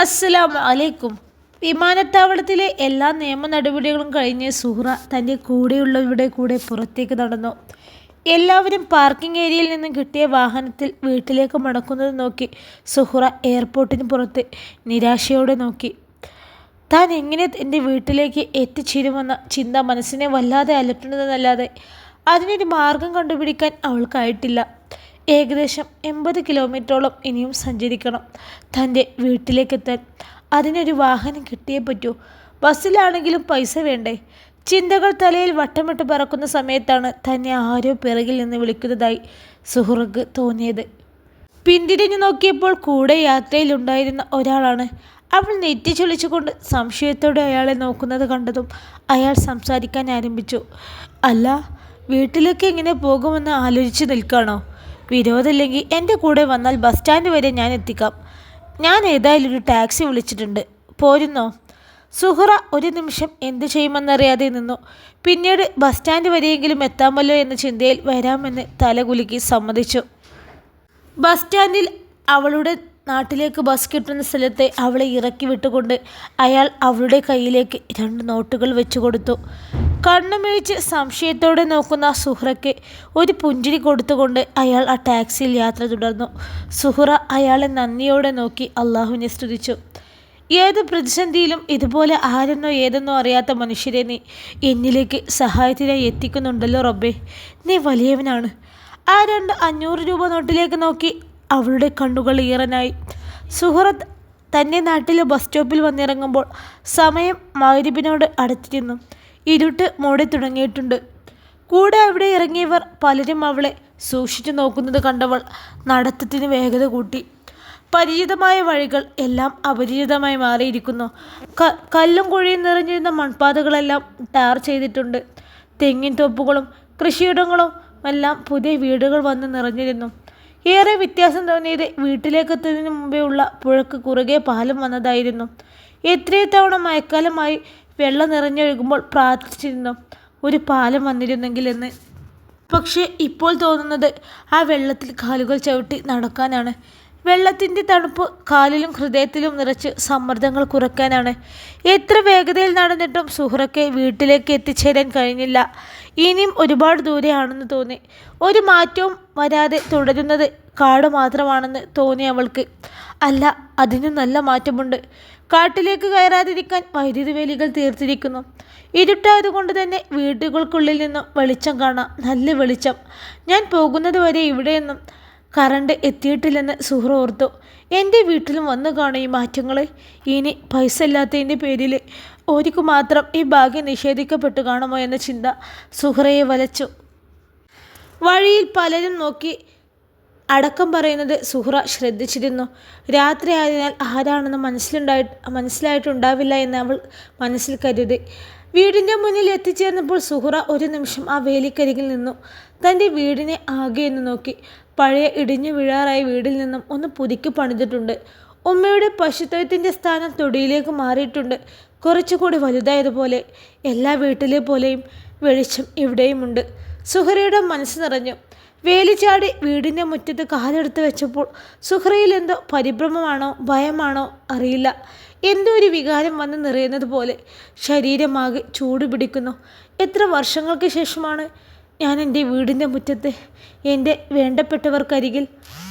അസ്സലാമു അലൈക്കും. വിമാനത്താവളത്തിലെ എല്ലാ നിയമ നടപടികളും കഴിഞ്ഞ് സുഹ്റ തൻ്റെ കൂടെയുള്ളവരുടെ കൂടെ പുറത്തേക്ക് നടന്നു. എല്ലാവരും പാർക്കിംഗ് ഏരിയയിൽ നിന്നും കിട്ടിയ വാഹനത്തിൽ വീട്ടിലേക്ക് മടക്കുന്നത് നോക്കി സുഹ്റ എയർപോർട്ടിന് പുറത്ത് നിരാശയോടെ നോക്കി. താൻ എങ്ങനെ എൻ്റെ വീട്ടിലേക്ക് എത്തിച്ചേരുമെന്ന ചിന്ത മനസ്സിനെ വല്ലാതെ അലട്ടുന്നതെന്നല്ലാതെ അതിനൊരു മാർഗം കണ്ടുപിടിക്കാൻ അവൾക്കായിട്ടില്ല. ഏകദേശം 80 കിലോമീറ്ററോളം ഇനിയും സഞ്ചരിക്കണം തൻ്റെ വീട്ടിലേക്കെത്താൻ. അതിനൊരു വാഹനം കിട്ടിയേ പറ്റൂ. ബസ്സിലാണെങ്കിലും പൈസ വേണ്ടേ? ചിന്തകൾ തലയിൽ വട്ടമിട്ട് പറക്കുന്ന സമയത്താണ് തന്നെ ആരോ പിറകിൽ നിന്ന് വിളിക്കുന്നതായി സുഹ്റക്ക് തോന്നിയത്. പിന്തിരിഞ്ഞു നോക്കിയപ്പോൾ കൂടെ യാത്രയിലുണ്ടായിരുന്ന ഒരാളാണ്. അവൾ നെറ്റി ചൊളിച്ചുകൊണ്ട് സംശയത്തോടെ അയാളെ നോക്കുന്നത് കണ്ടതും അയാൾ സംസാരിക്കാൻ ആരംഭിച്ചു. അല്ല, വീട്ടിലേക്ക് എങ്ങനെ പോകുമെന്ന് ആലോചിച്ച് നിൽക്കാണോ? വിരോധമില്ലെങ്കിൽ എൻ്റെ കൂടെ വന്നാൽ ബസ് സ്റ്റാൻഡ് വരെ ഞാൻ എത്തിക്കാം. ഞാൻ ഏതായാലും ഒരു ടാക്സി വിളിച്ചിട്ടുണ്ട്, പോരുന്നോ? സുഹ്റ ഒരു നിമിഷം എന്തു ചെയ്യുമെന്നറിയാതെ നിന്നു. പിന്നീട് ബസ് സ്റ്റാൻഡ് വരെയെങ്കിലും എത്താമല്ലോ എന്ന ചിന്തയിൽ വരാമെന്ന് തലകുലുക്കി സമ്മതിച്ചു. ബസ് സ്റ്റാൻഡിൽ അവളുടെ നാട്ടിലേക്ക് ബസ് കിട്ടുന്ന സ്ഥലത്ത് അവളെ ഇറക്കി വിട്ടുകൊണ്ട് അയാൾ അവളുടെ കയ്യിലേക്ക് 2 നോട്ടുകൾ വെച്ചു കൊടുത്തു. കണ്ണുമിഴിച്ച് സംശയത്തോടെ നോക്കുന്ന സുഹ്റയ്ക്ക് ഒരു പുഞ്ചിരി കൊടുത്തുകൊണ്ട് അയാൾ ആ ടാക്സിയിൽ യാത്ര തുടർന്നു. സുഹ്റ അയാളെ നന്ദിയോടെ നോക്കി അള്ളാഹുവിനെ സ്തുതിച്ചു. ഏത് പ്രതിസന്ധിയിലും ഇതുപോലെ ആരെന്നോ ഏതെന്നോ അറിയാത്ത മനുഷ്യരെ നീ എന്നിലേക്ക് സഹായത്തിനായി എത്തിക്കുന്നുണ്ടല്ലോ റബ്ബേ, നീ വലിയവനാണ്. ആ 2 500 രൂപ നോട്ടിലേക്ക് നോക്കി അവളുടെ കണ്ണുകൾ ഈറനായി. സുഹ്റ തൻ്റെ നാട്ടിലെ ബസ് സ്റ്റോപ്പിൽ വന്നിറങ്ങുമ്പോൾ സമയം മഗ്‌രിബിനോട് അടുത്തിരുന്നു. ഇരുട്ട് മൂടി തുടങ്ങിയിട്ടുണ്ട്. കൂടെ അവിടെ ഇറങ്ങിയവർ പലരും അവളെ സൂക്ഷിച്ചു നോക്കുന്നത് കണ്ടവൾ നടത്തത്തിന് വേഗത കൂട്ടി. പരിചിതമായ വഴികൾ എല്ലാം അപരിചിതമായി മാറിയിരിക്കുന്നു. കല്ലും കുഴിയും നിറഞ്ഞിരുന്ന മൺപാതകളെല്ലാം ടാർ ചെയ്തിട്ടുണ്ട്. തെങ്ങിൻ തോപ്പുകളും കൃഷിയിടങ്ങളും എല്ലാം പുതിയ വീടുകൾ വന്ന് നിറഞ്ഞിരുന്നു. ഏറെ വ്യത്യാസം തോന്നിയത് വീട്ടിലേക്കെത്തുന്നതിന് മുമ്പേ ഉള്ള പുഴക്ക് കുറുകെ പാലം വന്നതായിരുന്നു. എത്രയോ തവണ മഴക്കാലമായി വെള്ളം നിറഞ്ഞൊഴുകുമ്പോൾ പ്രാർത്ഥിച്ചിരുന്നു ഒരു പാലം വന്നിരുന്നെങ്കിൽ എന്ന്. പക്ഷേ ഇപ്പോൾ തോന്നുന്നത് ആ വെള്ളത്തിൽ കാലുകൾ ചവിട്ടി നടക്കാനാണ്. വെള്ളത്തിൻ്റെ തണുപ്പ് കാലിലും ഹൃദയത്തിലും നിറച്ച് സമ്മർദ്ദങ്ങൾ കുറയ്ക്കാനാണ്. എത്ര വേഗതയിൽ നടന്നിട്ടും സുഹ്റയ്ക്ക് വീട്ടിലേക്ക് എത്തിച്ചേരാൻ കഴിഞ്ഞില്ല. ഇനിയും ഒരുപാട് ദൂരെയാണെന്ന് തോന്നി. ഒരു മാറ്റവും വരാതെ തുടരുന്നത് കാട് മാത്രമാണെന്ന് തോന്നി അവൾക്ക്. അല്ല, അതിന് നല്ല മാറ്റമുണ്ട്. കാട്ടിലേക്ക് കയറാതിരിക്കാൻ വൈദ്യുതി വേലികൾ തീർത്തിരിക്കുന്നു. ഇരുട്ടായതുകൊണ്ട് തന്നെ വീടുകൾക്കുള്ളിൽ നിന്നും വെളിച്ചം കാണാം, നല്ല വെളിച്ചം. ഞാൻ പോകുന്നത് വരെ ഇവിടെയൊന്നും കറണ്ട് എത്തിയിട്ടില്ലെന്ന് സുഹ്റ ഓർത്തു. എൻ്റെ വീട്ടിലും വന്നു കാണും ഈ മാറ്റങ്ങൾ. ഇനി പൈസ ഇല്ലാത്തതിൻ്റെ പേരിൽ ഒരിക്കു മാത്രം ഈ ഭാഗ്യം നിഷേധിക്കപ്പെട്ടു കാണുമോ എന്ന ചിന്ത സുഹ്റയെ വലച്ചു. വഴിയിൽ പലരും നോക്കി അടക്കം പറയുന്നത് സുഹ്റ ശ്രദ്ധിച്ചിരുന്നു. രാത്രി ആയതിനാൽ ആരാണെന്ന് മനസ്സിലായിട്ടുണ്ടാവില്ല എന്ന് അവൾ മനസ്സിൽ കരുതി. വീടിൻ്റെ മുന്നിൽ എത്തിച്ചേർന്നപ്പോൾ സുഹ്റ ഒരു നിമിഷം ആ വേലിക്കരികിൽ നിന്നു. തൻ്റെ വീടിനെ ആകെ എന്ന് നോക്കി. പഴയ ഇടിഞ്ഞു വീഴാറായ വീടിൽ നിന്നും ഒന്ന് പുതുക്കി പണിതിട്ടുണ്ട്. ഉമ്മയുടെ പശുത്തൊഴുത്തിൻ്റെ സ്ഥാനം തൊടിയിലേക്ക് മാറിയിട്ടുണ്ട്. കുറച്ചുകൂടി വലുതായതുപോലെ. എല്ലാ വീട്ടിലെ പോലെയും വെളിച്ചം ഇവിടെയുമുണ്ട്. സുഹ്റയുടെ മനസ്സ് നിറഞ്ഞു. വേലി ചാടി വീടിൻ്റെ മുറ്റത്ത് കാലെടുത്ത് വെച്ചപ്പോൾ സുഹ്റയിൽ എന്തോ പരിഭ്രമമാണോ ഭയമാണോ അറിയില്ല, എന്തോ ഒരു വികാരം വന്ന് നിറയുന്നത് പോലെ. ശരീരമാകെ ചൂട് പിടിക്കുന്നു. എത്ര വർഷങ്ങൾക്ക് ശേഷമാണ് ഞാൻ എൻ്റെ വീടിൻ്റെ മുറ്റത്ത്, എൻ്റെ വേണ്ടപ്പെട്ടവർക്കരികിൽ.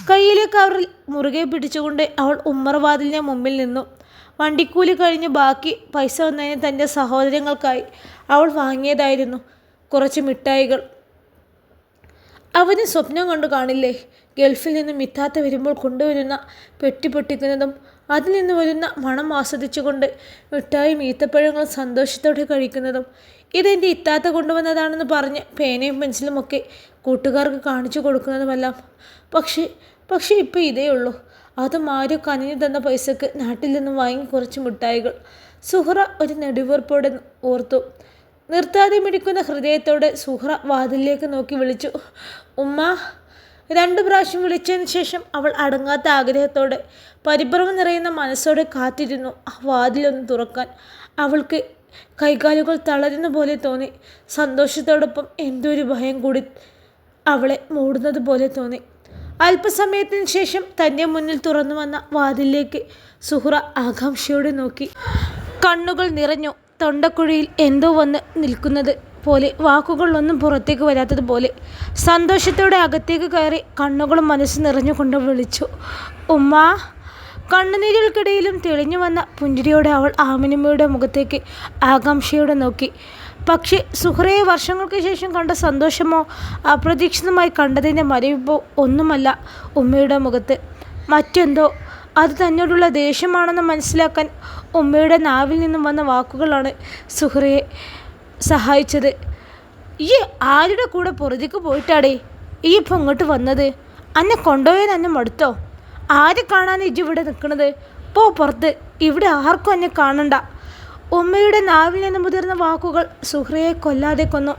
കയ്യിലെ കവറിൽ മുറുകെ പിടിച്ചുകൊണ്ട് അവൾ ഉമ്മറവാതിലിന് മുമ്പിൽ നിന്നു. വണ്ടിക്കൂലി കഴിഞ്ഞ് ബാക്കി പൈസ വന്നതിന് തൻ്റെ സഹോദരങ്ങൾക്കായി അവൾ വാങ്ങിയതായിരുന്നു കുറച്ച് മിഠായികൾ. അവന് സ്വപ്നം കണ്ടു കാണില്ലേ, ഗൾഫിൽ നിന്ന് മിത്താത്ത വരുമ്പോൾ കൊണ്ടുവരുന്ന പെട്ടി പൊട്ടിക്കുന്നതും അതിൽ നിന്ന് വരുന്ന മണം ആസ്വദിച്ചുകൊണ്ട് മിഠായും ഈത്തപ്പഴങ്ങളും സന്തോഷത്തോടെ കഴിക്കുന്നതും. ഇതെൻ്റെ ഇത്താത്ത കൊണ്ടുവന്നതാണെന്ന് പറഞ്ഞ് പേനയും പെൻസിലും ഒക്കെ കൂട്ടുകാർക്ക് കാണിച്ചു കൊടുക്കുന്നതുമെല്ലാം. പക്ഷേ ഇപ്പോൾ ഇതേ ഉള്ളൂ. അതും ആരോ കനിഞ്ഞു തന്ന പൈസക്ക് നാട്ടിൽ നിന്നും വാങ്ങി കുറച്ച് മിഠായികൾ. സുഹ്റ ഒരു നെടുവീർപ്പോടെ ഓർത്തു. നിർത്താതെ മിടിക്കുന്ന ഹൃദയത്തോടെ സുഹ്റ വാതിലിലേക്ക് നോക്കി വിളിച്ചു, ഉമ്മ. 2 പ്രാവശ്യം വിളിച്ചതിന് ശേഷം അവൾ അടങ്ങാത്ത ആഗ്രഹത്തോടെ പരിഭ്രമം നിറയുന്ന മനസ്സോടെ കാത്തിരുന്നു ആ വാതിലൊന്ന് തുറക്കാൻ. അവൾക്ക് കൈകാലുകൾ തളരുന്ന പോലെ തോന്നി. സന്തോഷത്തോടൊപ്പം എന്തോ ഒരു ഭയം കൂടി അവളെ മൂടുന്നത് പോലെ തോന്നി. അല്പസമയത്തിന് ശേഷം തൻ്റെ മുന്നിൽ തുറന്നു വന്ന വാതിലിലേക്ക് സുഹ്റ ആകാംക്ഷയോടെ നോക്കി. കണ്ണുകൾ നിറഞ്ഞു. തൊണ്ടക്കുഴിയിൽ എന്തോ വന്ന് നിൽക്കുന്നത് പോലെ, വാക്കുകളൊന്നും പുറത്തേക്ക് വരാത്തതുപോലെ. സന്തോഷത്തോടെ അകത്തേക്ക് കയറി കണ്ണുകളും മനസ്സ് നിറഞ്ഞുകൊണ്ട് വിളിച്ചു, ഉമ്മാ. കണ്ണുനീരുകൾക്കിടയിലും തെളിഞ്ഞു വന്ന പുഞ്ചിരിയോടെ അവൾ ആമിനമ്മയുടെ മുഖത്തേക്ക് ആകാംക്ഷയോടെ നോക്കി. പക്ഷേ സുഹ്റയെ വർഷങ്ങൾക്ക് ശേഷം കണ്ട സന്തോഷമോ അപ്രതീക്ഷിതമായി കണ്ടതിൻ്റെ മരവിപ്പോ ഒന്നുമല്ല ഉമ്മയുടെ മുഖത്ത്. മറ്റെന്തോ. അത് തന്നോടുള്ള ദേഷ്യമാണെന്ന് മനസ്സിലാക്കാൻ ഉമ്മയുടെ നാവിൽ നിന്നും വന്ന വാക്കുകളാണ് സുഹ്റയെ സഹായിച്ചത്. ഈ ആരുടെ കൂടെ പുറത്തേക്ക് പോയിട്ടാടേ ഈ ഇപ്പം ഇങ്ങോട്ട് വന്നത്? അന്നെ കൊണ്ടുപോയാൽ എന്നെ മടുത്തോ? ആരെ കാണാൻ ഇജ്ജ് ഇവിടെ നിൽക്കണത്? പോ പുറത്ത്, ഇവിടെ ആർക്കും എന്നെ കാണണ്ട. ഉമ്മയുടെ നാവിൽ നിന്ന് മുതിർന്ന വാക്കുകൾ സുഹ്റയെ കൊല്ലാതെ കൊന്നു.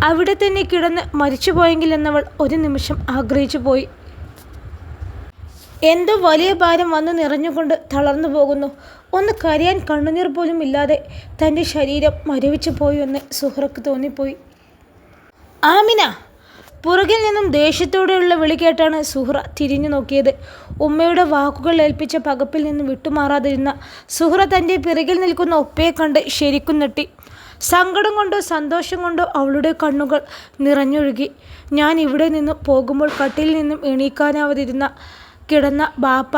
അവിടെ തന്നെ കിടന്ന് മരിച്ചുപോയെങ്കിൽ എന്നവൾ ഒരു നിമിഷം ആഗ്രഹിച്ചു പോയി. എന്തോ വലിയ ഭാരം വന്ന് നിറഞ്ഞുകൊണ്ട് തളർന്നു പോകുന്നു. ഒന്ന് കരയാൻ കണ്ണുനീർ പോലും ഇല്ലാതെ തൻ്റെ ശരീരം മരവിച്ചു പോയി എന്ന് സുഹ്റയ്ക്ക് തോന്നിപ്പോയി. ആമിന! പുറകിൽ നിന്നും ദേഷ്യത്തോടെയുള്ള വിളി കേട്ടാണ് സുഹ്റ തിരിഞ്ഞു നോക്കിയത്. ഉമ്മയുടെ വാക്കുകൾ ഏൽപ്പിച്ച പകപ്പിൽ നിന്ന് വിട്ടുമാറാതിരുന്ന സുഹ്റ തൻ്റെ പിറകിൽ നിൽക്കുന്ന ഉപ്പയെ കണ്ട് ശരിക്കും ഞെട്ടി. സങ്കടം കൊണ്ടോ സന്തോഷം കൊണ്ടോ അവളുടെ കണ്ണുകൾ നിറഞ്ഞൊഴുകി. ഞാൻ ഇവിടെ നിന്ന് പോകുമ്പോൾ കട്ടിലിൽ നിന്നും എണീക്കാനാവാതിരുന്ന കിടന്ന ബാപ്പ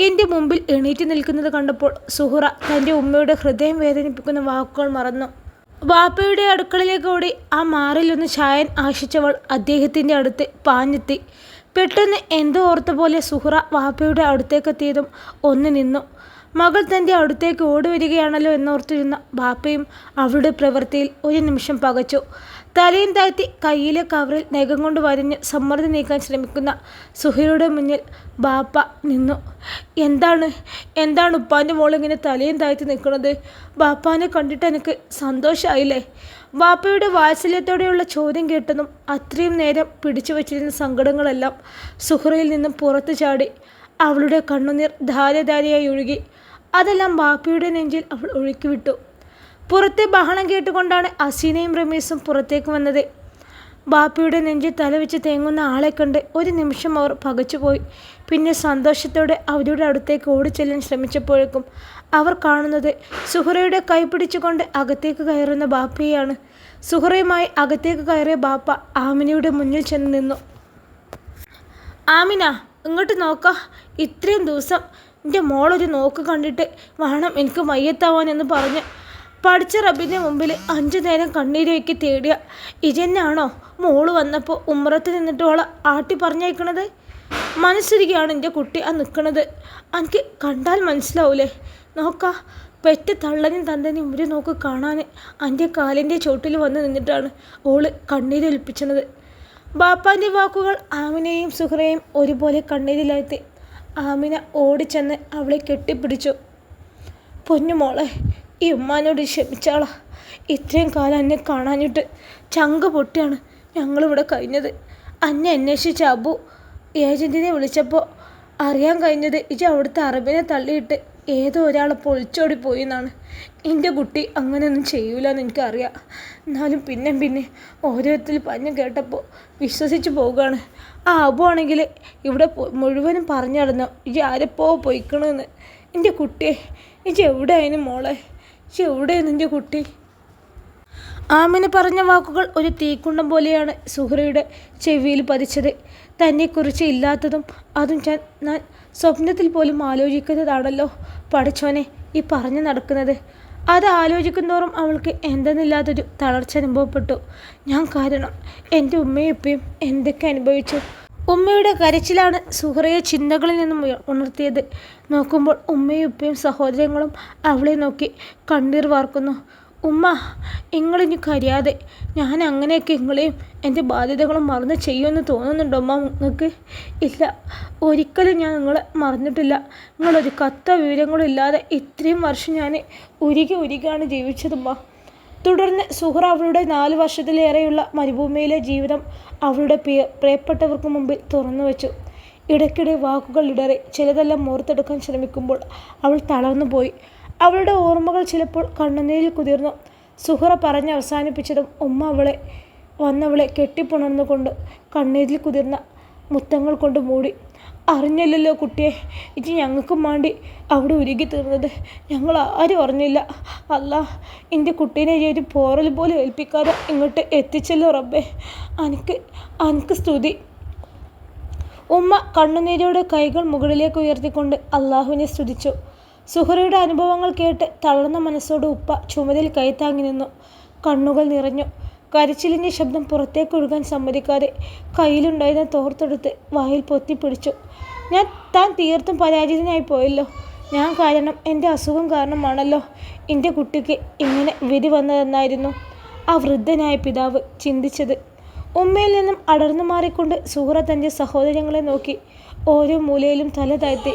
എൻ്റെ മുമ്പിൽ എണീറ്റ് നിൽക്കുന്നത് കണ്ടപ്പോൾ സുഹ്റ തൻ്റെ ഉമ്മയുടെ ഹൃദയം വേദനിപ്പിക്കുന്ന വാക്കുകൾ മറന്നു. ബാപ്പയുടെ അടുക്കളയിലേക്ക് ഓടി ആ മാറിലൊന്ന് ചായൻ ആശിച്ചവൾ അദ്ദേഹത്തിൻ്റെ അടുത്ത് പാഞ്ഞെത്തി. പെട്ടെന്ന് എന്തോ ഓർത്ത പോലെ സുഹ്റ വാപ്പയുടെ അടുത്തേക്കെത്തിയതും ഒന്ന് നിന്നു. മകൾ തൻ്റെ അടുത്തേക്ക് ഓടി വരികയാണല്ലോ എന്നോർത്തിരുന്ന ബാപ്പയും അവളുടെ പ്രവൃത്തിയിൽ ഒരു നിമിഷം പകച്ചു. തലയും താഴ്ത്തി കയ്യിലെ കവറിൽ നഖം കൊണ്ട് വരഞ്ഞ് സമ്മർദ്ദം നീക്കാൻ ശ്രമിക്കുന്ന സുഹ്റയുടെ മുന്നിൽ ബാപ്പ നിന്നു. എന്താണ് ഉപ്പാൻ്റെ മോളിങ്ങനെ തലയും താഴ്ത്തി നിൽക്കുന്നത്? ബാപ്പാനെ കണ്ടിട്ട് എനിക്ക് സന്തോഷമായില്ലേ? ബാപ്പയുടെ വാത്സല്യത്തോടെയുള്ള ചോദ്യം കേട്ടതും അത്രയും നേരം പിടിച്ചു വച്ചിരുന്ന സങ്കടങ്ങളെല്ലാം സുഹ്റയിൽ നിന്നും പുറത്തു ചാടി. അവളുടെ കണ്ണുനീർ ധാരധാരയായി ഒഴുകി. അതെല്ലാം ബാപ്പയുടെ നെഞ്ചിൽ അവൾ ഒഴുക്കിവിട്ടു. പുറത്തെ ബഹളം കേട്ടുകൊണ്ടാണ് അസീനയും റമീസും പുറത്തേക്ക് വന്നത്. ബാപ്പയുടെ നെഞ്ചിൽ തലവെച്ച് തേങ്ങുന്ന ആളെ കണ്ട് ഒരു നിമിഷം അവർ പകച്ചുപോയി. പിന്നെ സന്തോഷത്തോടെ അവരുടെ അടുത്തേക്ക് ഓടിച്ചെല്ലാൻ ശ്രമിച്ചപ്പോഴേക്കും അവർ കാണുന്നത് സുഹ്റയുടെ കൈ പിടിച്ചുകൊണ്ട് അകത്തേക്ക് കയറുന്ന ബാപ്പയെയാണ്. സുഹ്റയുമായി അകത്തേക്ക് കയറിയ ബാപ്പ ആമിനയുടെ മുന്നിൽ ചെന്ന് നിന്നു. ആമിന, ഇങ്ങോട്ട് നോക്കാം. ഇത്രയും ദിവസം എൻ്റെ മോളൊരു നോക്ക് കണ്ടിട്ട് വേണം എനിക്ക് മയ്യത്താവാനെന്ന് പറഞ്ഞ് പഠിച്ച റബ്ബിൻ്റെ മുമ്പിൽ 5 നേരം കണ്ണീരൊഴുക്കി തേടിയ ഇജന്നാണോ മോള് വന്നപ്പോൾ ഉമ്മറത്ത് നിന്നിട്ട് ഓളെ ആട്ടി പറഞ്ഞയക്കണത്? മനസ്സുരികയാണ് എൻ്റെ കുട്ടി ആ നിൽക്കണത്. എനിക്ക് കണ്ടാൽ മനസ്സിലാവൂലേ? നോക്കാം, പെറ്റ് തള്ളനും തന്തനും ഒരു നോക്ക് കാണാൻ എൻ്റെ കാലിൻ്റെ ചോട്ടിൽ വന്ന് നിന്നിട്ടാണ് ഓള് കണ്ണീരൊലിപ്പിച്ചത്. ബാപ്പാൻ്റെ വാക്കുകൾ ആമിനയെയും സുഹ്റയെയും ഒരുപോലെ കണ്ണീരിലാഴ്ത്തി. ആമിന ഓടിച്ചെന്ന് അവളെ കെട്ടിപ്പിടിച്ചു. പൊന്നുമോളെ, ഈ ഉമ്മാനോട് ക്ഷമിച്ചാളാ. ഇത്രയും കാലം എന്നെ കാണാഞ്ഞിട്ട് ചങ്ക് പൊട്ടിയാണ് ഞങ്ങളിവിടെ കഴിഞ്ഞത്. അന്നെ അന്വേഷിച്ച അബു ഏജൻറ്റിനെ വിളിച്ചപ്പോൾ അറിയാൻ കഴിഞ്ഞത് ഇജ് അവിടുത്തെ അറബിനെ തള്ളിയിട്ട് ഏതോ ഒരാളപ്പോൾ ഒളിച്ചോടി പോയി എന്നാണ്. എൻ്റെ കുട്ടി അങ്ങനെയൊന്നും ചെയ്യൂലെന്ന് എനിക്കറിയാം. എന്നാലും പിന്നെ ഓരോരുത്തർ പറഞ്ഞു കേട്ടപ്പോൾ വിശ്വസിച്ച് പോവുകയാണ്. ആ അബു ആണെങ്കിൽ ഇവിടെ മുഴുവനും പറഞ്ഞു നടന്നു ഇജ് ആരെപ്പോ പോയിക്കണമെന്ന്. എൻ്റെ കുട്ടിയെ ഇജ് എവിടെയായിരുന്നു മോളെ? ഇജ് എവിടെയായിരുന്നു എൻ്റെ കുട്ടി? ആമിന പറഞ്ഞ വാക്കുകൾ ഒരു തീക്കുണ്ടം പോലെയാണ് സുഹ്റയുടെ ചെവിയിൽ പതിച്ചത്. തന്നെക്കുറിച്ച് ഇല്ലാത്തതും അതും ഞാൻ സ്വപ്നത്തിൽ പോലും ആലോചിക്കുന്നതാണല്ലോ പഠിച്ചോനെ ഈ പറഞ്ഞു നടക്കുന്നത്. അത് ആലോചിക്കുന്നതോറും അവൾക്ക് എന്തെന്നില്ലാത്തൊരു തളർച്ച അനുഭവപ്പെട്ടു. ഞാൻ കാരണം എൻ്റെ ഉമ്മയും ഉപ്പയും എന്തൊക്കെ അനുഭവിച്ചു. ഉമ്മയുടെ കരച്ചിലാണ് സുഹ്റയെ ചിന്തകളിൽ നിന്നും ഉണർത്തിയത്. നോക്കുമ്പോൾ ഉമ്മയും ഉപ്പയും സഹോദരങ്ങളും അവളെ നോക്കി കണ്ണീർ വാർക്കുന്നു. ഉമ്മ, നിങ്ങളിനി കരയാതെ. ഞാൻ അങ്ങനെയൊക്കെ നിങ്ങളെയും എൻ്റെ ബാധ്യതകളും മറന്ന് ചെയ്യുമെന്ന് തോന്നുന്നുണ്ടോ ഉമ്മ നിങ്ങൾക്ക്? ഇല്ല, ഒരിക്കലും ഞാൻ നിങ്ങളെ മറന്നിട്ടില്ല. നിങ്ങളൊരു വിവരങ്ങളും ഇല്ലാതെ ഇത്രയും വർഷം ഞാൻ ഉരുകിയാണ് ജീവിച്ചതുമ്മ. തുടർന്ന് സുഹ്റ അവളുടെ 4 വർഷത്തിലേറെയുള്ള മരുഭൂമിയിലെ ജീവിതം അവളുടെ പ്രിയപ്പെട്ടവർക്ക് മുമ്പിൽ തുറന്നു വെച്ചു. ഇടയ്ക്കിടെ വാക്കുകൾ ഇടറി. ചിലതെല്ലാം ഓർത്തെടുക്കാൻ ശ്രമിക്കുമ്പോൾ അവൾ തളർന്നുപോയി. അവളുടെ ഓർമ്മകൾ ചിലപ്പോൾ കണ്ണുനീരിൽ കുതിർന്നു. സുഹ്റ പറഞ്ഞ് അവസാനിപ്പിച്ചതും ഉമ്മ വന്നവളെ കെട്ടിപ്പുണർന്നുകൊണ്ട് കണ്ണീരിൽ കുതിർന്ന മുത്തങ്ങൾ കൊണ്ട് മൂടി. അറിഞ്ഞില്ലല്ലോ കുട്ടിയെ, ഇത് ഞങ്ങൾക്കും വേണ്ടി അവിടെ ഉരുകി തീർന്നത്. ഞങ്ങൾ ആരും അറിഞ്ഞില്ല. അല്ലാ, എൻ്റെ കുട്ടീനെ ഒരു പോറൽ പോലെ ഏൽപ്പിക്കാതെ ഇങ്ങോട്ട് എത്തിച്ചല്ലോ റബ്ബേ. അനക്ക് സ്തുതി. ഉമ്മ കണ്ണുനീരോടെ കൈകൾ മുകളിലേക്ക് ഉയർത്തിക്കൊണ്ട് അള്ളാഹുവിനെ സ്തുതിച്ചു. സുഹറയുടെ അനുഭവങ്ങൾ കേട്ട് തളർന്ന മനസ്സോട് ഉപ്പ ചുമതിൽ കൈത്താങ്ങി നിന്നു. കണ്ണുകൾ നിറഞ്ഞു. കരച്ചിലിൻ്റെ ശബ്ദം പുറത്തേക്കൊഴുകാൻ സമ്മതിക്കാതെ കയ്യിലുണ്ടായിരുന്ന തോർത്തെടുത്ത് വായിൽ പൊത്തിപ്പിടിച്ചു. താൻ തീർത്തും പരാജിതനായി പോയല്ലോ. ഞാൻ കാരണം, എൻ്റെ അസുഖം കാരണമാണല്ലോ എൻ്റെ കുട്ടിക്ക് ഇങ്ങനെ വിധി വന്നതെന്നായിരുന്നു ആ വൃദ്ധനായ പിതാവ് ചിന്തിച്ചത്. ഉമ്മയിൽ നിന്നും അടർന്നു മാറിക്കൊണ്ട് സുഹറ തൻ്റെ സഹോദരങ്ങളെ നോക്കി ഓരോ മൂലയിലും തല താഴ്ത്തി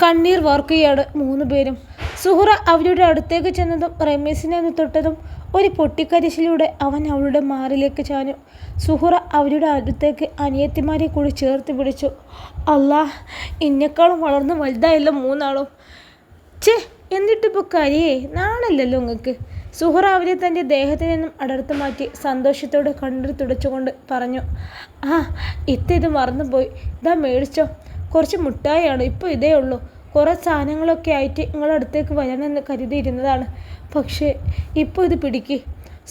കണ്ണീർ വാർക്കുകയാണ് 3 പേരും. സുഹറ അവരുടെ അടുത്തേക്ക് ചെന്നതും റമീസിനെ ഒന്ന് തൊട്ടതും ഒരു പൊട്ടിക്കരിശിലൂടെ അവൻ അവളുടെ മാറിലേക്ക് ചാഞ്ഞു. സുഹറ അവരുടെ അടുത്തേക്ക് അനിയത്തിമാരെ കൂടി ചേർത്ത് പിടിച്ചു. അല്ലാ, ഇന്നെക്കാളും വളർന്ന് വലുതായല്ലോ 3 ആളും. എന്നിട്ടിപ്പോൾ കരിയേ, നാണല്ലല്ലോ നിങ്ങൾക്ക്. സുഹറ അവരെ തൻ്റെ ദേഹത്തിൽ നിന്നും അടർത്ത് മാറ്റി സന്തോഷത്തോടെ കണ്ണീർ തുടച്ചുകൊണ്ട് പറഞ്ഞു. ഇത് മറന്നുപോയി. ഇതാ മേടിച്ചോ. കുറച്ച് മുട്ടായാണ്, ഇപ്പോൾ ഇതേ ഉള്ളൂ. കുറേ സാധനങ്ങളൊക്കെ ആയിട്ട് നിങ്ങളടുത്തേക്ക് വരണമെന്ന് കരുതിയിരുന്നതാണ്. പക്ഷേ ഇപ്പോൾ ഇത് പിടിക്ക്.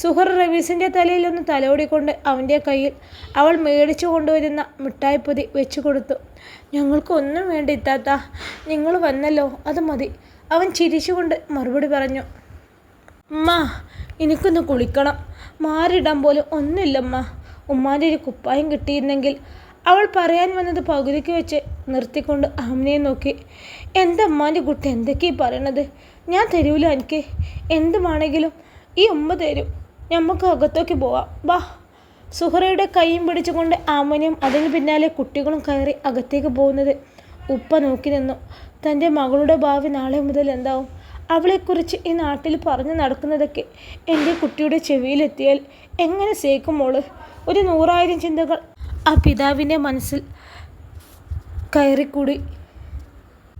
സുഹറ റമീസിൻ്റെ തലയിലൊന്ന് തലോടിക്കൊണ്ട് അവൻ്റെ കയ്യിൽ അവൾ മേടിച്ചു കൊണ്ടുവരുന്ന മിഠായിപ്പൊതി വെച്ചു കൊടുത്തു. ഞങ്ങൾക്കൊന്നും വേണ്ട ഇത്താത്ത, നിങ്ങൾ വന്നല്ലോ, അത് മതി. അവൻ ചിരിച്ചുകൊണ്ട് മറുപടി പറഞ്ഞു. ഉമ്മ, എനിക്കൊന്ന് കുളിക്കണം. മാറിടാൻ പോലും ഒന്നുമില്ലമ്മ. ഉമ്മാൻ്റെ ഒരു കുപ്പായം കിട്ടിയിരുന്നെങ്കിൽ. അവൾ പറയാൻ വന്നത് പകുതിക്ക് വെച്ച് നിർത്തിക്കൊണ്ട് ആമിനയെ നോക്കി. എൻ്റെ അമ്മാൻ്റെ കുട്ടി എന്തൊക്കെയാണ് പറയണത്? ഞാൻ തരൂല. എനിക്ക് എന്തുമാണെങ്കിലും ഈ ഉമ്മ തരും. നമുക്ക് അകത്തേക്ക് പോവാം, വാ. സുഹറയുടെ കൈയും പിടിച്ചുകൊണ്ട് ആമനയും അതിന് പിന്നാലെ കുട്ടികളും കയറി അകത്തേക്ക് പോകുന്നത് ഉപ്പ നോക്കി നിന്നു. തൻ്റെ മകളുടെ ഭാവി നാളെ മുതൽ എന്താവും? അവളെക്കുറിച്ച് ഈ നാട്ടിൽ പറഞ്ഞു നടക്കുന്നതൊക്കെ എൻ്റെ കുട്ടിയുടെ ചെവിയിലെത്തിയാൽ എങ്ങനെ സേക്കും മോള്? ഒരു 100,000 ചിന്തകൾ ആ പിതാവിൻ്റെ മനസ്സിൽ കയറിക്കൂടി.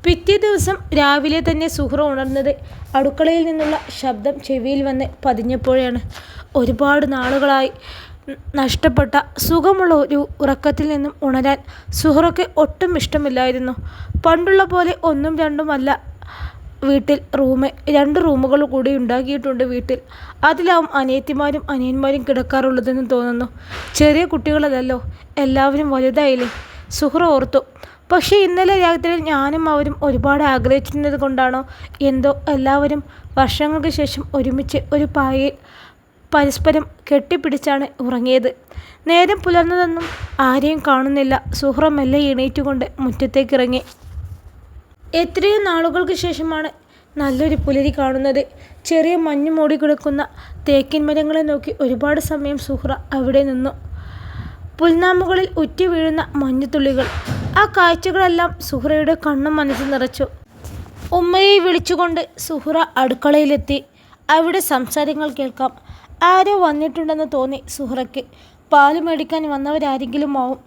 പിറ്റേ ദിവസം രാവിലെ തന്നെ സുഹറ ഉണർന്നത് അടുക്കളയിൽ നിന്നുള്ള ശബ്ദം ചെവിയിൽ വന്ന് പതിഞ്ഞപ്പോഴാണ്. ഒരുപാട് നാളുകളായി നഷ്ടപ്പെട്ട സുഖമുള്ള ഒരു ഉറക്കത്തിൽ നിന്നും ഉണരാൻ സുഹറയ്ക്ക് ഒട്ടും ഇഷ്ടമില്ലായിരുന്നു. പണ്ടുള്ള പോലെ 1ഉം 2ഉം അല്ല വീട്ടിൽ. 2 റൂമുകൾ കൂടി ഉണ്ടാക്കിയിട്ടുണ്ട് വീട്ടിൽ. അതിലാവും അനിയത്തിമാരും അനിയന്മാരും കിടക്കാറുള്ളതെന്ന് തോന്നുന്നു. ചെറിയ കുട്ടികളല്ലല്ലോ, എല്ലാവരും വലുതായില്ലേ, സുഹറ ഓർത്തു. പക്ഷേ ഇന്നലെ രാത്രിയിൽ ഞാനും അവരും ഒരുപാട് ആഗ്രഹിച്ചിരുന്നത് കൊണ്ടാണോ എന്തോ എല്ലാവരും വർഷങ്ങൾക്ക് ശേഷം ഒരുമിച്ച് ഒരു പായയിൽ പരസ്പരം കെട്ടിപ്പിടിച്ചാണ് ഉറങ്ങിയത്. നേരം പുലർന്നതൊന്നും ആരെയും കാണുന്നില്ല. സുഹറ മെല്ലെ എണീറ്റുകൊണ്ട് മുറ്റത്തേക്കിറങ്ങി. എത്രയോ നാളുകൾക്ക് ശേഷമാണ് നല്ലൊരു പുലരി കാണുന്നത്. ചെറിയ മഞ്ഞ് മൂടി കിടക്കുന്ന തേക്കിൻ മരങ്ങളെ നോക്കി ഒരുപാട് സമയം സുഹറ അവിടെ നിന്നു. പുൽനാമ്പുകളിൽ ഉറ്റി വീഴുന്ന മഞ്ഞുതുള്ളികൾ, ആ കാഴ്ചകളെല്ലാം സുഹറയുടെ കണ്ണും മനസ്സും നിറച്ചു. ഉമ്മയെ വിളിച്ചുകൊണ്ട് സുഹറ അടുക്കളയിലെത്തി. അവിടെ സംസാരങ്ങൾ കേൾക്കാം. ആരോ വന്നിട്ടുണ്ടെന്ന് തോന്നി സുഹറയ്ക്ക്. പാല് മേടിക്കാൻ വന്നവരാരെങ്കിലും ആവും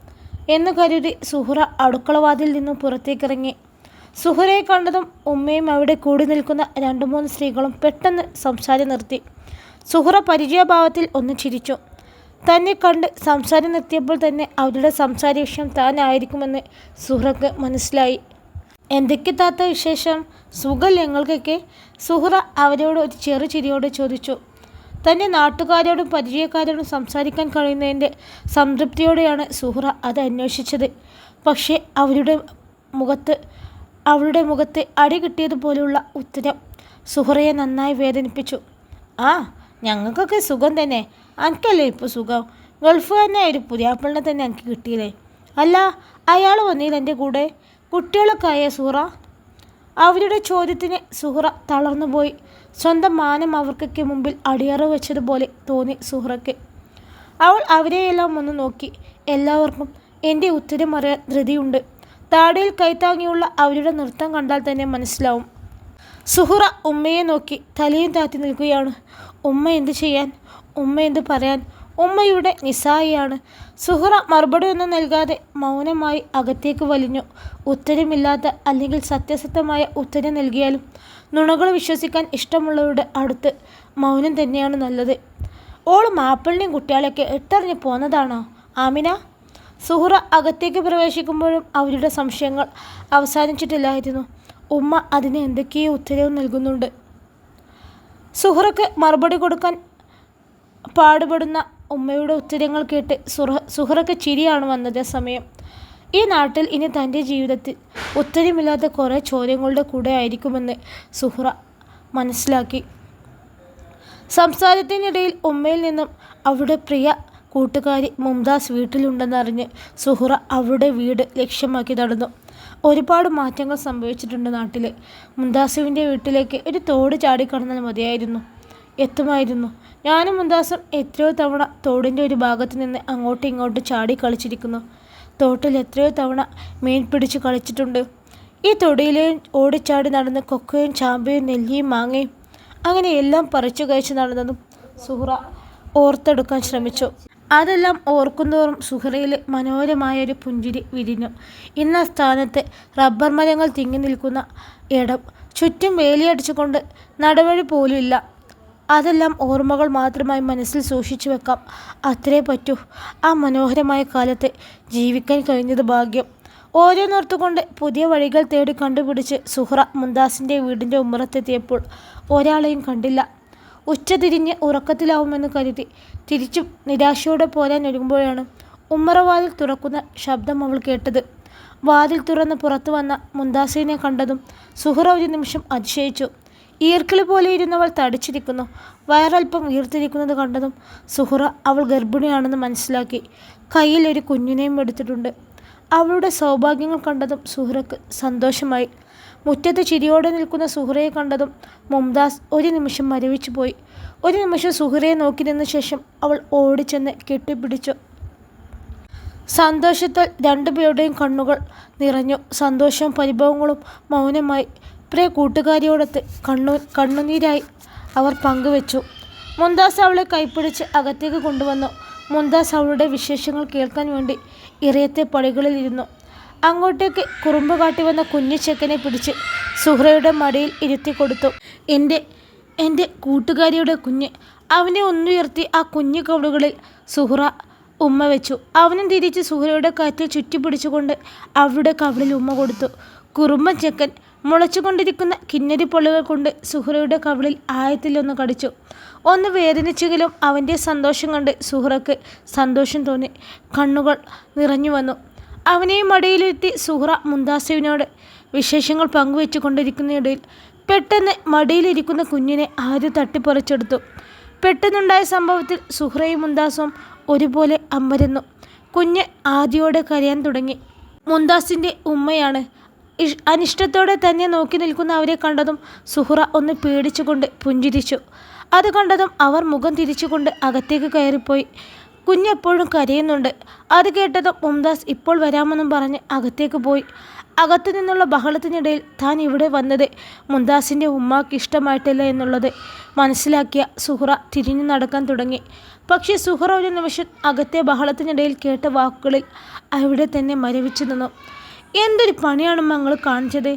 എന്ന് കരുതി സുഹറ അടുക്കളവാതിൽ നിന്നും പുറത്തേക്കിറങ്ങി. സുഹറയെ കണ്ടതും ഉമ്മയും അവിടെ കൂടി നിൽക്കുന്ന 2-3 സ്ത്രീകളും പെട്ടെന്ന് സംസാരം നിർത്തി. സുഹറ പരിചയഭാവത്തിൽ ഒന്ന് ചിരിച്ചു. തന്നെ കണ്ട് സംസാരം നിർത്തിയപ്പോൾ തന്നെ അവരുടെ സംസാര വിഷയം താനായിരിക്കുമെന്ന് സുഹറയ്ക്ക് മനസ്സിലായി. എന്തൊക്കെ താത്ത വിശേഷം? സുഖം ഞങ്ങൾക്കൊക്കെ? സുഹറ അവരോട് ഒരു ചെറു ചിരിയോട് ചോദിച്ചു. തന്നെ നാട്ടുകാരോടും പരിചയക്കാരോടും സംസാരിക്കാൻ കഴിയുന്നതിൻ്റെ സംതൃപ്തിയോടെയാണ് സുഹറ അത് അന്വേഷിച്ചത്. പക്ഷേ അവളുടെ മുഖത്ത് അടി കിട്ടിയതുപോലെയുള്ള ഉത്തരം സുഹറയെ നന്നായി വേദനിപ്പിച്ചു. ഞങ്ങൾക്കൊക്കെ സുഖം തന്നെ. എനിക്കല്ലേ ഇപ്പോൾ സുഖം? ഗൾഫുകാരനെ ഒരു പുതിയാപ്പിളിനെ തന്നെ എനിക്ക് കിട്ടിയില്ലേ? അല്ല, അയാൾ വന്നില്ല എൻ്റെ കൂടെ? കുട്ടികളൊക്കെ ആയ സുഹറ? അവരുടെ ചോദ്യത്തിന് സുഹറ തളർന്നുപോയി. സ്വന്തം മാനം അവർക്കൊക്കെ മുമ്പിൽ അടിയറവ് വെച്ചതുപോലെ തോന്നി സുഹറയ്ക്ക്. അവൾ അവരെയെല്ലാം ഒന്ന് നോക്കി. എല്ലാവർക്കും എൻ്റെ ഉത്തരം അറിയാൻ ധൃതിയുണ്ട്. താടിയിൽ കൈത്താങ്ങിയുള്ള അവരുടെ നൃത്തം കണ്ടാൽ തന്നെ മനസ്സിലാവും. സുഹറ ഉമ്മയെ നോക്കി തലയും താത്തി നിൽക്കുകയാണ്. ഉമ്മ എന്ത് ചെയ്യാൻ? ഉമ്മ എന്ത് പറയാൻ? ഉമ്മയുടെ നിസ്സഹായിയാണ്. സുഹറ മറുപടിയൊന്നും നൽകാതെ മൗനമായി അകത്തേക്ക് വലിഞ്ഞു. ഉത്തരമില്ലാത്ത അല്ലെങ്കിൽ സത്യസത്യമായ ഉത്തരം നൽകിയാലും നുണകൾ വിശ്വസിക്കാൻ ഇഷ്ടമുള്ളവരുടെ അടുത്ത് മൗനം തന്നെയാണ് നല്ലത്. ഓൾ മാപ്പിളിനെയും കുട്ടികളെയൊക്കെ ഇട്ടറിഞ്ഞ് പോന്നതാണോ ആമിന? സുഹ്റ അകത്തേക്ക് പ്രവേശിക്കുമ്പോഴും അവരുടെ സംശയങ്ങൾ അവസാനിച്ചിട്ടില്ലായിരുന്നു. ഉമ്മ അതിന് എന്തൊക്കെയോ ഉത്തരവ് നൽകുന്നുണ്ട്. സുഹ്റയ്ക്ക് മറുപടി കൊടുക്കാൻ പാടുപെടുന്ന ഉമ്മയുടെ ഉത്തരങ്ങൾ കേട്ട് സുഹ്റയ്ക്ക് ചിരിയാണ് വന്നത്. സമയം ഈ നാട്ടിൽ ഇനി തൻ്റെ ജീവിതത്തിൽ ഉത്തരമില്ലാത്ത കുറേ ചോദ്യങ്ങളുടെ കൂടെ ആയിരിക്കുമെന്ന് സുഹ്റ മനസ്സിലാക്കി. സംസാരത്തിനിടയിൽ ഉമ്മയിൽ നിന്നും അവരുടെ പ്രിയ കൂട്ടുകാരി മുംതാസ് വീട്ടിലുണ്ടെന്നറിഞ്ഞ് സുഹ്റ അവരുടെ വീട് ലക്ഷ്യമാക്കി നടന്നു. ഒരുപാട് മാറ്റങ്ങൾ സംഭവിച്ചിട്ടുണ്ട് നാട്ടിൽ. മുംതാസുവിൻ്റെ വീട്ടിലേക്ക് ഒരു തോട് ചാടിക്കടന്നാൽ മതിയായിരുന്നു, എത്തുമായിരുന്നു. ഞാനും മുംതാസും എത്രയോ തവണ തോടിൻ്റെ ഒരു ഭാഗത്ത് നിന്ന് അങ്ങോട്ടും ഇങ്ങോട്ടും ചാടി കളിച്ചിരിക്കുന്നു. തോട്ടിൽ എത്രയോ തവണ മീൻ പിടിച്ച് കളിച്ചിട്ടുണ്ട്. ഈ തൊടിയിലെയും ഓടിച്ചാടി നടന്ന് കൊക്കയും ചാമ്പയും നെല്ലിയും മാങ്ങയും അങ്ങനെ എല്ലാം പറിച്ചു കഴിച്ച് നടന്നതും സുഹ്റ ഓർത്തെടുക്കാൻ ശ്രമിച്ചു. അതെല്ലാം ഓർക്കുന്തോറും സുഹ്റയിൽ മനോഹരമായൊരു പുഞ്ചിരി വിരിഞ്ഞു. ഇന്ന സ്ഥാനത്ത് റബ്ബർ മരങ്ങൾ തിങ്ങി നിൽക്കുന്ന ഇടം, ചുറ്റും വേലിയടിച്ചുകൊണ്ട് നടവഴി പോലും ഇല്ല. അതെല്ലാം ഓർമ്മകൾ മാത്രമായി മനസ്സിൽ സൂക്ഷിച്ചു വെക്കാം. അത്രേ പറ്റൂ. ആ മനോഹരമായ കാലത്ത് ജീവിക്കാൻ കഴിഞ്ഞത് ഭാഗ്യം. ഓരോന്നോർത്തുകൊണ്ട് പുതിയ വഴികൾ തേടി കണ്ടുപിടിച്ച് സുഹ്റ മുംതാസിൻ്റെ വീടിൻ്റെ ഉമ്മറത്തെത്തിയപ്പോൾ ഒരാളെയും കണ്ടില്ല. ഉച്ചതിരിഞ്ഞ് ഉറക്കത്തിലാവുമെന്ന് കരുതി തിരിച്ചു നിരാശയോടെ പോരാൻ ഒരുങ്ങുമ്പോഴാണ് ഉമ്മറവാതിൽ തുറക്കുന്ന ശബ്ദം അവൾ കേട്ടത്. വാതിൽ തുറന്ന് പുറത്തു വന്ന മുംതാസിനെ കണ്ടതും സുഹ്റ ഒരു നിമിഷം അതിശയിച്ചു. ഈർക്കിളി പോലെ ഇരുന്നവൾ തടിച്ചിരിക്കുന്നു. വയറൽപ്പം വീർത്തിരിക്കുന്നത് കണ്ടതും സുഹ്റ അവൾ ഗർഭിണിയാണെന്ന് മനസ്സിലാക്കി. കയ്യിൽ ഒരു കുഞ്ഞിനെയും എടുത്തിട്ടുണ്ട്. അവളുടെ സൗഭാഗ്യങ്ങൾ കണ്ടതും സുഹ്റയ്ക്ക് സന്തോഷമായി. മുറ്റത്ത് ചിരിയോടെ നിൽക്കുന്ന സുഹ്റയെ കണ്ടതും മുംതാസ് ഒരു നിമിഷം മരവിച്ചു പോയി. ഒരു നിമിഷം സുഹ്റയെ നോക്കി നിന്ന ശേഷം അവൾ ഓടിച്ചെന്ന് കെട്ടിപ്പിടിച്ചു. സന്തോഷത്താൽ രണ്ടുപേരുടെയും കണ്ണുകൾ നിറഞ്ഞു. സന്തോഷവും പരിഭവങ്ങളും മൗനമായി. പ്രിയ കൂട്ടുകാരിയോടൊത്ത് കണ്ണുനീരായി അവർ പങ്കുവെച്ചു. മുംതാസ് അവളെ കൈപ്പിടിച്ച് അകത്തേക്ക് കൊണ്ടുവന്നു. മുംതാസ് അവളുടെ വിശേഷങ്ങൾ കേൾക്കാൻ വേണ്ടി ഇറയത്തെ പടികളിലിരുന്നു. അങ്ങോട്ടേക്ക് കുറുമ്പ് കാട്ടി വന്ന കുഞ്ഞു ചെക്കനെ പിടിച്ച് സുഹ്റയുടെ മടിയിൽ ഇരുത്തി കൊടുത്തു. എൻ്റെ കൂട്ടുകാരിയുടെ കുഞ്ഞ്. അവനെ ഒന്നുയർത്തി ആ കുഞ്ഞു കവളുകളിൽ സുഹ്റ ഉമ്മ വെച്ചു. അവനും തിരിച്ച് സുഹ്റയുടെ കയറ്റിൽ ചുറ്റിപ്പിടിച്ചുകൊണ്ട് അവളുടെ കവളിൽ ഉമ്മ കൊടുത്തു. കുറുമ്പൻ ചെക്കൻ മുളച്ചുകൊണ്ടിരിക്കുന്ന കിന്നരി പൊള്ളുകൾ കൊണ്ട് സുഹ്റയുടെ കവളിൽ ആയത്തിലൊന്ന് കടിച്ചു. ഒന്ന് വേദനിച്ചെങ്കിലും അവൻ്റെ സന്തോഷം കണ്ട് സുഹ്റയ്ക്ക് സന്തോഷം തോന്നി. കണ്ണുകൾ നിറഞ്ഞു വന്നു. അവനെയും മടിയിലിരുത്തി സുഹ്റ മുംതാസുവിനോട് വിശേഷങ്ങൾ പങ്കുവെച്ചു കൊണ്ടിരിക്കുന്നതിനിടയിൽ പെട്ടെന്ന് മടിയിലിരിക്കുന്ന കുഞ്ഞിനെ ആര് തട്ടിപ്പറിച്ചെടുത്തു. പെട്ടെന്നുണ്ടായ സംഭവത്തിൽ സുഹ്റയും മുംതാസും ഒരുപോലെ അമ്പരന്നു. കുഞ്ഞ് ആദ്യോടെ കരയാൻ തുടങ്ങി. മുംതാസിൻ്റെ ഉമ്മയാണ്. അനിഷ്ടത്തോടെ തന്നെ നോക്കി നിൽക്കുന്ന അവരെ കണ്ടതും സുഹ്റ ഒന്ന് പേടിച്ചുകൊണ്ട് പുഞ്ചിരിച്ചു. അത് കണ്ടതും അവർ മുഖം തിരിച്ചുകൊണ്ട് അകത്തേക്ക് കയറിപ്പോയി. കുഞ്ഞെപ്പോഴും കരയുന്നുണ്ട്. അത് കേട്ടതും മുംതാസ് ഇപ്പോൾ വരാമെന്നും പറഞ്ഞ് അകത്തേക്ക് പോയി. അകത്തു നിന്നുള്ള ബഹളത്തിനിടയിൽ താൻ ഇവിടെ വന്നത് മുംതാസിൻ്റെ ഉമ്മാക്ക് ഇഷ്ടമായിട്ടില്ല എന്നുള്ളത് മനസ്സിലാക്കിയ സുഹ്റ തിരിഞ്ഞു നടക്കാൻ തുടങ്ങി. പക്ഷേ സുഹ്റ ഒരു നിമിഷം അകത്തെ ബഹളത്തിനിടയിൽ കേട്ട വാക്കുകളിൽ അവിടെ തന്നെ മരവിച്ചു നിന്നു. എന്തൊരു പണിയാണ് നിങ്ങൾ കാണിച്ചത്?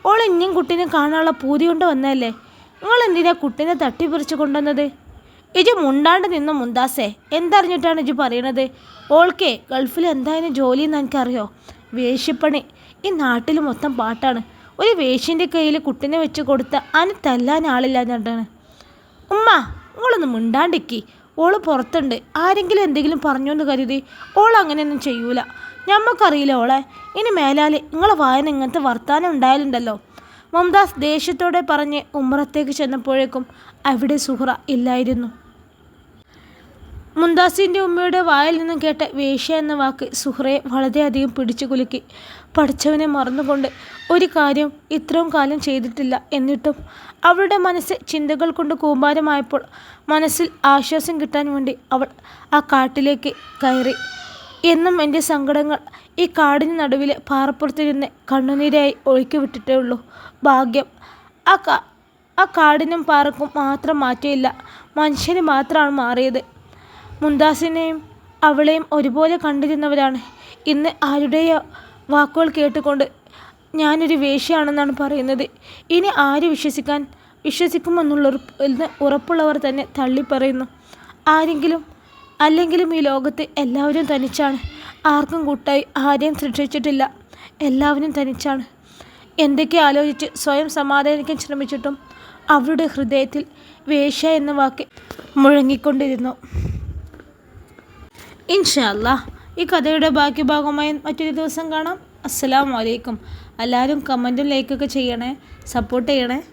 ഓൾ ഇനിയും കുട്ടീനെ കാണാനുള്ള പൂതി കൊണ്ട് വന്നതല്ലേ? നിങ്ങൾ എന്തിനാ കുട്ടീനെ തട്ടിപ്പറിച്ചു കൊണ്ടുവന്നത്? ഇജ് മുണ്ടാണ്ട് നിന്നു മുംതാസേ. എന്തറിഞ്ഞിട്ടാണ് ഇജ് പറയണത്? ഓൾക്കേ ഗൾഫിൽ എന്തായാലും ജോലിയെന്ന് എനിക്കറിയോ? വേശ്യപ്പണി. ഈ നാട്ടിൽ മൊത്തം പാട്ടാണ്. ഒരു വേശ്യൻ്റെ കയ്യിൽ കുട്ടീനെ വെച്ച് കൊടുത്ത അതിന് തല്ലാൻ ആളില്ലാഞ്ഞിട്ടാണ്. ഉമ്മ നിങ്ങളൊന്ന് മുണ്ടാണ്ടിക്കി. ഓള് പുറത്തുണ്ട്. ആരെങ്കിലും എന്തെങ്കിലും പറഞ്ഞു എന്ന് കരുതി ഓൾ അങ്ങനെയൊന്നും ചെയ്യൂല. ഞമ്മക്കറിയില്ല ഓളെ. ഇനി മേലാൽ നിങ്ങളെ വായന ഇങ്ങനത്തെ വർത്താനം ഉണ്ടായാലുണ്ടല്ലോ. മുംതാസ് ദേഷ്യത്തോടെ പറഞ്ഞ് ഉമ്മറത്തേക്ക് ചെന്നപ്പോഴേക്കും അവിടെ സുഹ്റ ഇല്ലായിരുന്നു. മുംതാസിൻ്റെ ഉമ്മയുടെ വായിൽ നിന്നും കേട്ട വേശ്യ എന്ന വാക്ക് സുഹ്റയെ വളരെയധികം പിടിച്ചു കുലുക്കി. പഠിച്ചവനെ മറന്നുകൊണ്ട് ഒരു കാര്യം ഇത്രയും കാലം ചെയ്തിട്ടില്ല. എന്നിട്ടും അവളുടെ മനസ്സ് ചിന്തകൾ കൊണ്ട് കൂമ്പാരമായപ്പോൾ മനസ്സിൽ ആശ്വാസം കിട്ടാൻ വേണ്ടി അവൾ ആ കാട്ടിലേക്ക് കയറി. എന്നും എൻ്റെ സങ്കടങ്ങൾ ഈ കാടിന് നടുവിലെ പാറപ്പുറത്തിരുന്ന് കണ്ണുനീരായി ഒഴുക്കി വിട്ടിട്ടേ ഉള്ളൂ. ഭാഗ്യം. ആ കാടിനും പാറക്കും മാത്രം മാറ്റമില്ല, മനുഷ്യന് മാത്രമാണ് മാറിയത്. മുംതാസിനെയും അവളെയും ഒരുപോലെ കണ്ടിരുന്നവരാണ് ഇന്ന് ആരുടെയോ വാക്കുകൾ കേട്ടുകൊണ്ട് ഞാനൊരു വേശ്യയാണെന്നാണ് പറയുന്നത്. ഇനി ആര് വിശ്വസിക്കുമെന്നുള്ള ഉറപ്പുള്ളവർ തന്നെ തള്ളിപ്പറയുന്നു. അല്ലെങ്കിലും ഈ ലോകത്ത് എല്ലാവരും തനിച്ചാണ്. ആർക്കും കൂട്ടായി ആരെയും സൃഷ്ടിച്ചിട്ടില്ല. എല്ലാവരും തനിച്ചാണ്. എന്തൊക്കെ ആലോചിച്ച് സ്വയം സമാധാനിക്കാൻ ശ്രമിച്ചിട്ടും അവരുടെ ഹൃദയത്തിൽ വേശ്യ എന്ന വാക്ക് മുഴങ്ങിക്കൊണ്ടിരുന്നു. ഇൻഷാ അല്ലാഹ് ഈ കഥയുടെ ബാക്കി ഭാഗമായി മറ്റൊരു ദിവസം കാണാം. അസ്സലാമു അലൈക്കും. എല്ലാവരും കമൻറ്റും ലൈക്കൊക്കെ ചെയ്യണേ, സപ്പോർട്ട് ചെയ്യണേ.